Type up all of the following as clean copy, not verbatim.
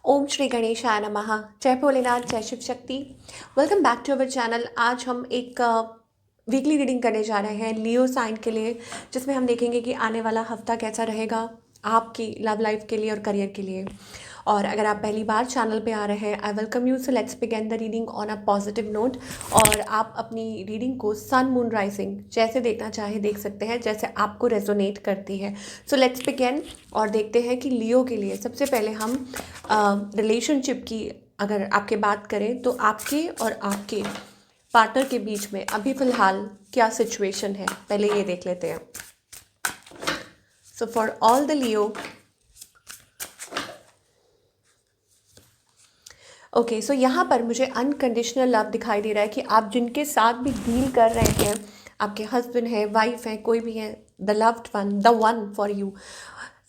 ओम श्री गणेशाय नमः। जय भोलेनाथ, जय Shiv Shakti. Welcome back to our channel. आज हम एक वीकली रीडिंग करने जा रहे हैं लियो साइन के लिए, जिसमें हम देखेंगे कि आने वाला हफ्ता कैसा रहेगा आपकी लव लाइफ के लिए और करियर के लिए। और अगर आप पहली बार चैनल पे आ रहे हैं, I welcome you. So let's begin the reading on a positive note. और आप अपनी रीडिंग को सन मून राइजिंग जैसे देखना चाहे देख सकते हैं, जैसे आपको रेजोनेट करती है। सो लेट्स बिगिन और देखते हैं कि लियो के लिए सबसे पहले हम रिलेशनशिप की अगर आपके बात करें तो आपके और आपके पार्टनर के बीच में अभी फ़िलहाल क्या सिचुएशन है, पहले ये देख लेते हैं। So for all the Leo, okay, so यहाँ पर मुझे अनकंडीशनल लव दिखाई दे रहा है कि आप जिनके साथ भी डील कर रहे हैं, आपके हस्बैंड है, वाइफ है, कोई भी है, the loved one, the one for you.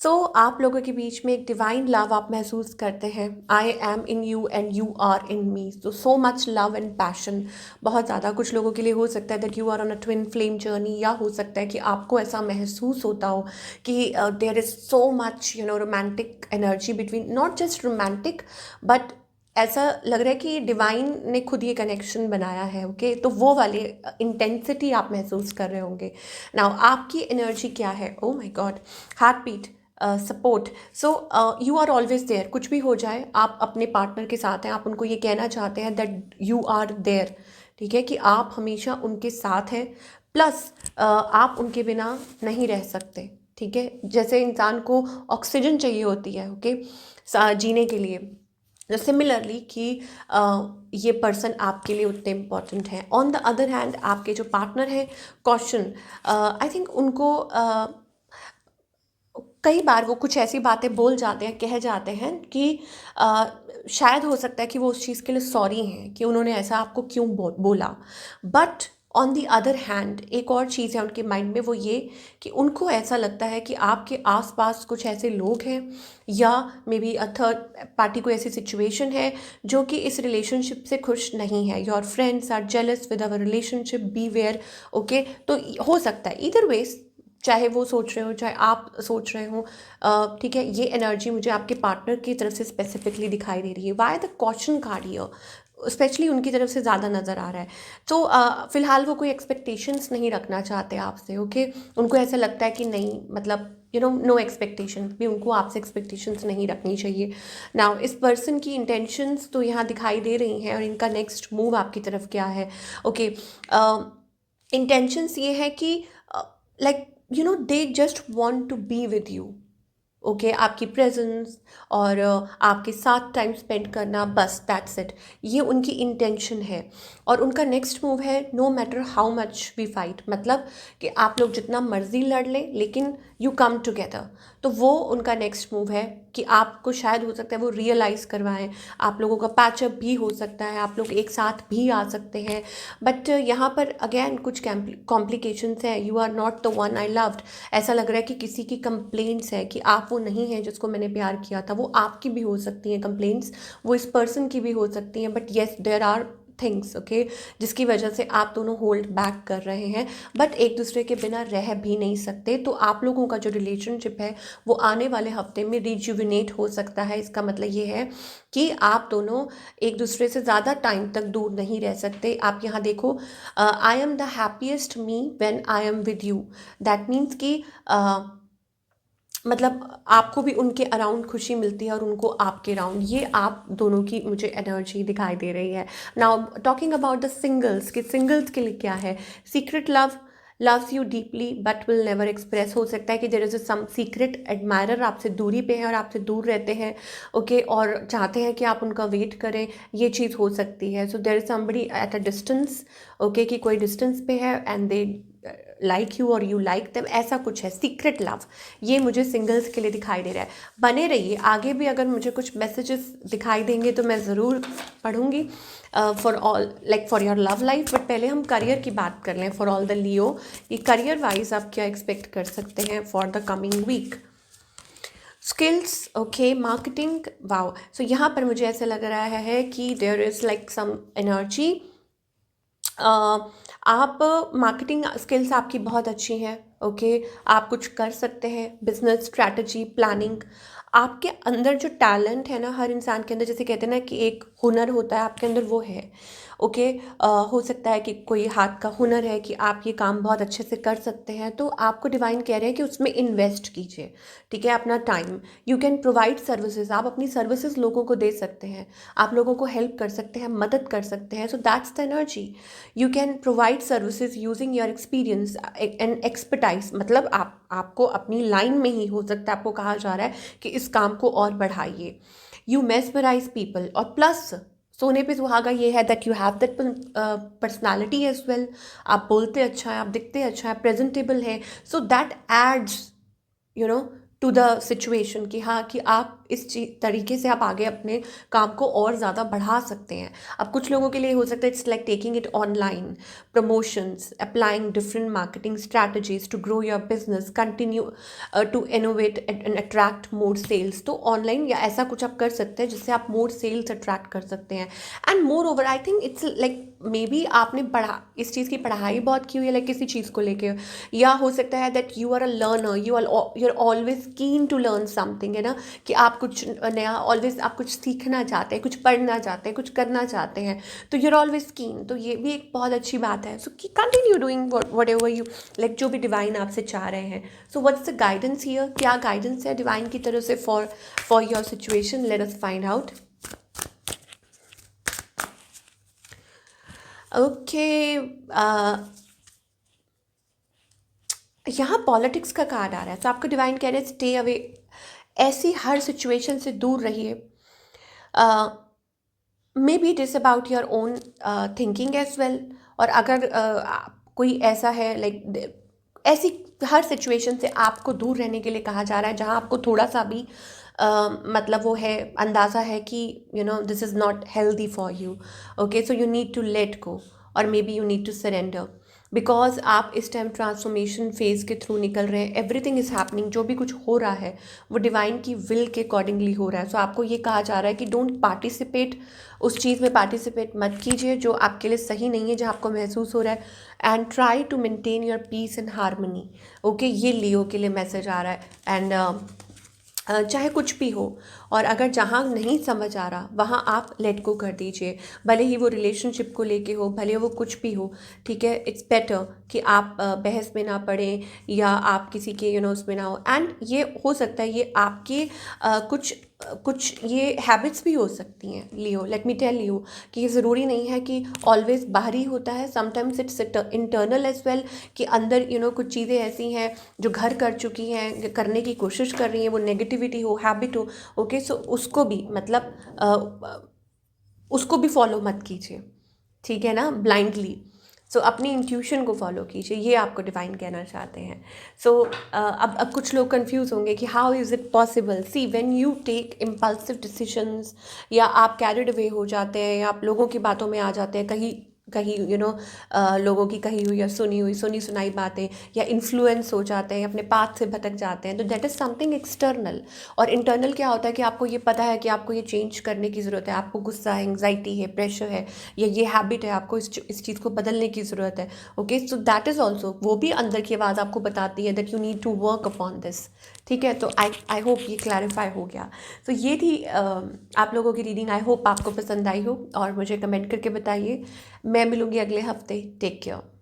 So आप लोगों के बीच में एक डिवाइन लव आप महसूस करते हैं। I am in you and you are in me. So much love and passion, बहुत ज़्यादा। कुछ लोगों के लिए हो सकता है that you are on a twin flame journey, या हो सकता है कि आपको ऐसा महसूस होता हो कि there is so much romantic energy between, not just romantic but ऐसा लग रहा है कि डिवाइन ने खुद ये कनेक्शन बनाया है। ओके, तो वो वाली इंटेंसिटी आप महसूस कर रहे होंगे। नाउ आपकी एनर्जी क्या है? Oh my god, heart beat, support. So you are always there. कुछ भी हो जाए, आप अपने पार्टनर के साथ हैं, आप उनको ये कहना चाहते हैं दैट यू आर देयर। ठीक है, कि आप हमेशा उनके साथ हैं, प्लस आप उनके बिना नहीं रह सकते। ठीक है, जैसे इंसान को ऑक्सीजन चाहिए होती है, ओके, जीने के लिए, सिमिलरली कि ये पर्सन आपके लिए उतने इम्पॉर्टेंट हैं। ऑन द अदर हैंड आपके जो पार्टनर हैं, कॉशन, आई थिंक उनको कई बार वो कुछ ऐसी बातें बोल जाते हैं, कह जाते हैं कि शायद हो सकता है कि वो उस चीज़ के लिए सॉरी हैं कि उन्होंने ऐसा आपको क्यों बोला। But on the other hand एक और चीज़ है उनके माइंड में, वो ये कि उनको ऐसा लगता है कि आपके आसपास कुछ ऐसे लोग हैं, या may be a third party कोई ऐसी सिचुएशन है जो कि इस रिलेशनशिप से खुश नहीं है। Your friends are jealous with our relationship, be aware. Okay, तो हो सकता है इधर वेज, चाहे वो सोच रहे हो चाहे आप सोच रहे हो। ठीक है, ये एनर्जी मुझे आपके पार्टनर की तरफ से स्पेसिफिकली दिखाई दे रही है। Why the caution card here, specially उनकी तरफ से ज़्यादा नज़र आ रहा है। तो फिलहाल वो कोई एक्सपेक्टेशंस नहीं रखना चाहते आपसे। ओके, उनको ऐसा लगता है कि नहीं, मतलब नो एक्सपेक्टेशन, भी उनको आपसे एक्सपेक्टेशंस नहीं रखनी चाहिए। नाउ इस पर्सन की इंटेंशंस तो यहाँ दिखाई दे रही हैं, और इनका नेक्स्ट मूव आपकी तरफ क्या है? ओके, इंटेंशंस ये है कि like they just want to be with you. Okay, आपकी प्रेजेंस और आपके साथ टाइम स्पेंड करना, बस दैट्स इट। ये उनकी इंटेंशन है। और उनका नेक्स्ट मूव है no matter how much we fight, मतलब कि आप लोग जितना मर्जी लड़ लें लेकिन यू कम टुगेदर। तो वो उनका नेक्स्ट मूव है कि आपको शायद हो सकता है वो रियलाइज़ करवाएं। आप लोगों का पैचअप भी हो सकता है, आप लोग एक साथ भी आ सकते हैं। बट यहाँ पर अगेन कुछ कॉम्प्लिकेशंस हैं। You are not the one I loved. ऐसा लग रहा है कि किसी की कंप्लेंट्स है कि आप वो नहीं हैं जिसको मैंने प्यार किया था। वो आपकी भी हो सकती हैं कंप्लेंट्स, वो इस पर्सन की भी हो सकती हैं। But yes, there are things, okay, जिसकी वजह से आप दोनों होल्ड बैक कर रहे हैं, बट एक दूसरे के बिना रह भी नहीं सकते। तो आप लोगों का जो रिलेशनशिप है वो आने वाले हफ्ते में रिजुविनेट हो सकता है। इसका मतलब ये है कि आप दोनों एक दूसरे से ज़्यादा टाइम तक दूर नहीं रह सकते। आप यहाँ देखो, I am the happiest me when I am with you. That means कि मतलब आपको भी उनके अराउंड खुशी मिलती है और उनको आपके अराउंड। ये आप दोनों की मुझे एनर्जी दिखाई दे रही है। Now talking about the singles, कि सिंगल्स के लिए क्या है? Secret love, loves you deeply but will never express. हो सकता है कि there is some secret admirer आपसे दूरी पे है और आपसे दूर रहते हैं, ओके, और चाहते हैं कि आप उनका वेट करें। ये चीज़ हो सकती है। So there is somebody at a distance, okay, कि कोई डिस्टेंस पे है एंड दे लाइक यू और यू लाइक देम, ऐसा कुछ है। सीक्रेट लव ये मुझे सिंगल्स के लिए दिखाई दे रहा है। बने रहिए, आगे भी अगर मुझे कुछ मैसेजेस दिखाई देंगे तो मैं ज़रूर पढ़ूंगी for all, like for your love life. But पहले हम करियर की बात कर लें फॉर ऑल द लियो। ये करियर वाइज आप क्या एक्सपेक्ट कर सकते हैं for the coming week? Skills, okay, marketing, wow. So यहाँ पर मुझे ऐसा लग रहा है कि there is like some energy. आप मार्केटिंग स्किल्स आपकी बहुत अच्छी हैं, ओके, आप कुछ कर सकते हैं, बिजनेस स्ट्रैटेजी प्लानिंग। आपके अंदर जो टैलेंट है ना, हर इंसान के अंदर, जैसे कहते हैं ना कि एक हुनर होता है, आपके अंदर वो है। ओके। हो सकता है कि कोई हाथ का हुनर है कि आप ये काम बहुत अच्छे से कर सकते हैं, तो आपको डिवाइन कह रहे हैं कि उसमें इन्वेस्ट कीजिए। ठीक है, अपना time. You can provide services, आप अपनी सर्विसेज लोगों को दे सकते हैं, आप लोगों को हेल्प कर सकते हैं, मदद कर सकते हैं। So that's the energy. You can provide services using your experience and expertise, मतलब आपको अपनी लाइन में ही हो सकता है, आपको कहा जा रहा है कि इस काम को और बढ़ाइए। यू मेस्मराइज पीपल, और प्लस सोने पे सुहागा ये है that you have that personality as well. आप बोलते अच्छा है, आप दिखते अच्छा है, प्रेजेंटेबल है। So that adds you know to the situation कि हाँ, कि आप इस तरीके से आप आगे अपने काम को और ज़्यादा बढ़ा सकते हैं। अब कुछ लोगों के लिए हो सकता है it's like taking it online, promotions, applying different marketing strategies to grow your business, continue to innovate and attract more sales. तो ऑनलाइन या ऐसा कुछ आप कर सकते हैं जिससे आप मोर सेल्स अट्रैक्ट कर सकते हैं। And more over I think it's like may be आपने पढ़ा, इस चीज़ की पढ़ाई बहुत की हुई है, लाइक किसी चीज़ को लेके, या हो सकता है that you are a learner, you are always keen to learn something, है ना, कि आप कुछ नया, ऑलवेज आप कुछ सीखना चाहते हैं, कुछ पढ़ना चाहते हैं, कुछ करना चाहते हैं, तो यू आर ऑलवेज कीन। तो ये भी एक बहुत अच्छी बात है। So continue doing what ever you like, जो भी डिवाइन आपसे चाह रहे हैं। So what's the guidance here, क्या गाइडेंस है डिवाइन की तरफ से for your situation? Let us find out. Okay. यहाँ पॉलिटिक्स का कार्ड आ रहा है, तो आपको डिवाइन कह रहे हैं स्टे अवे, ऐसी हर सिचुएशन से दूर रहिए। Maybe it is about your own thinking as well. और अगर कोई ऐसा है लाइक ऐसी हर सिचुएशन से आपको दूर रहने के लिए कहा जा रहा है जहाँ आपको थोड़ा सा भी मतलब वो है, अंदाज़ा है कि you know this is not healthy for you. Okay, so you need to let go, और maybe you need to surrender, because आप इस टाइम ट्रांसफॉर्मेशन फेज़ के थ्रू निकल रहे हैं। एवरीथिंग इज़ हैपनिंग, जो भी कुछ हो रहा है वो डिवाइन की विल के अकॉर्डिंगली हो रहा है। सो आपको ये कहा जा रहा है कि डोंट पार्टिसिपेट, उस चीज़ में पार्टिसिपेट मत कीजिए जो आपके लिए सही नहीं है, जहाँ आपको महसूस हो रहा है। And try to maintain your peace and harmony. Okay, ये लियो के लिए मैसेज आ रहा है। एंड चाहे कुछ भी हो, और अगर जहाँ नहीं समझ आ रहा वहाँ आप लेट गो कर दीजिए, भले ही वो रिलेशनशिप को लेके हो, भले वो कुछ भी हो। ठीक है, इट्स बेटर कि आप बहस में ना पड़ें, या आप किसी के उसमें ना हो। एंड ये हो सकता है ये आपके कुछ ये हैबिट्स भी हो सकती हैं लियो। लेट मी टेल यू कि ये ज़रूरी नहीं है कि ऑलवेज बाहरी होता है, sometimes it's internal as well, कि अंदर कुछ चीज़ें ऐसी हैं जो घर कर चुकी हैं, करने की कोशिश कर रही हैं, वो नेगेटिविटी हो, हैबिट हो। ओके, सो उसको भी मतलब उसको भी फॉलो मत कीजिए। ठीक है ना, ब्लाइंडली। सो अपनी इंट्यूशन को फॉलो कीजिए, ये आपको डिवाइन कहना चाहते हैं। सो अब कुछ लोग कंफ्यूज होंगे कि how is it possible. See, when you take impulsive decisions, या आप कैरिड अवे हो जाते हैं, या आप लोगों की बातों में आ जाते हैं, कहीं कहीं लोगों की कही हुई या सुनी सुनाई बातें, या इन्फ्लुएंस हो जाते हैं, अपने पाथ से भटक जाते हैं, तो दैट इज़ समथिंग एक्सटर्नल। और इंटरनल क्या होता है कि आपको ये पता है कि आपको ये चेंज करने की ज़रूरत है, आपको गुस्सा है, एंग्जाइटी है, प्रेशर है, या ये हैबिट है, आपको इस चीज़ को बदलने की ज़रूरत है। Okay, so that is also, वो भी अंदर की आवाज़ आपको बताती है that you need to work upon this. ठीक है, तो आई होप ये क्लैरिफाई हो गया। तो ये थी आप लोगों की रीडिंग। आई होप आपको पसंद आई हो, और मुझे कमेंट करके बताइए। मैं मिलूँगी अगले हफ्ते। Take care.